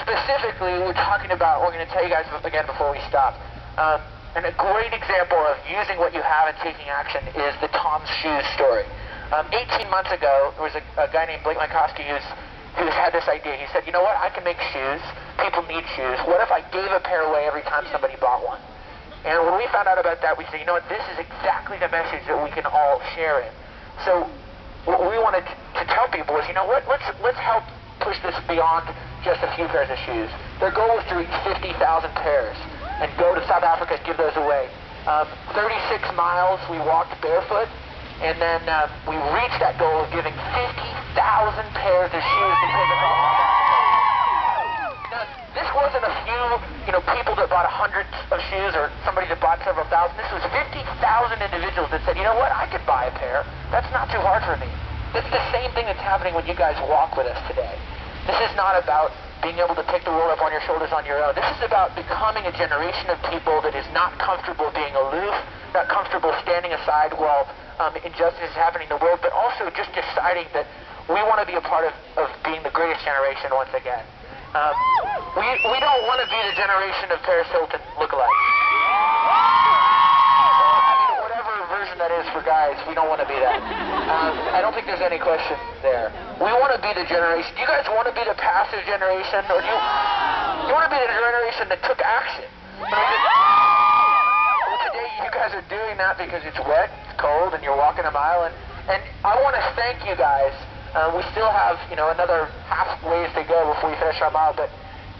specifically, we're going to tell you guys again before we stop. And a great example of using what you have and taking action is the Tom's Shoes story. 18 months ago, there was a guy named Blake Lankoski who's had this idea. He said, you know what, I can make shoes. People need shoes. What if I gave a pair away every time somebody bought one? And when we found out about that, we said, you know what, this is exactly the message that we can all share in. So what we wanted to tell people is, you know what, let's help push this beyond just a few pairs of shoes. Their goal was to reach 50,000 pairs and go to South Africa and give those away. 36 miles we walked barefoot, and then we reached that goal of giving 50,000 pairs of shoes to kids across Africa. Now, this wasn't a few, people that bought hundreds of shoes or somebody that bought several thousand. This was 50,000 individuals that said, you know what, I could buy a pair. That's not too hard for me. It's the same thing that's happening when you guys walk with us today. This is not about being able to pick the world up on your shoulders on your own. This is about becoming a generation of people that is not comfortable being aloof, not comfortable standing aside while injustice is happening in the world, but also just deciding that we want to be a part of being the greatest generation once again. We don't want to be the generation of Paris Hilton lookalikes. Whatever version that is for guys, we don't want to be that. I don't think there's any question there. We want to be the generation. Do you guys want to be the passive generation, or do you want to be the generation that took action? Well, today you guys are doing that because it's wet, it's cold, and you're walking a mile. And I want to thank you guys. We still have, another half ways to go before we finish our mile, but,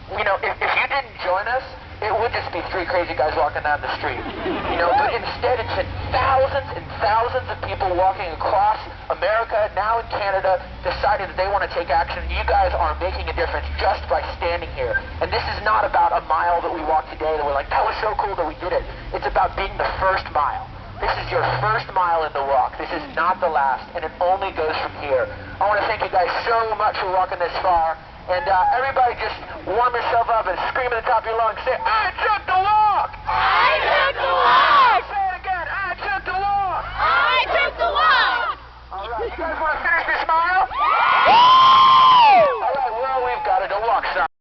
if you didn't join us, it would just be three crazy guys walking down the street. But instead it's been thousands and thousands of people walking across America, now in Canada, deciding that they want to take action. You guys are making a difference just by standing here. And this is not about a mile that we walked today that we're like, that was so cool that we did it. It's about being the first mile. This is your first mile in the walk. This is not the last, and it only goes from here. I want to thank you guys so much for walking this far. And everybody just warm yourself up and scream at the top of your lungs, say, I took the walk!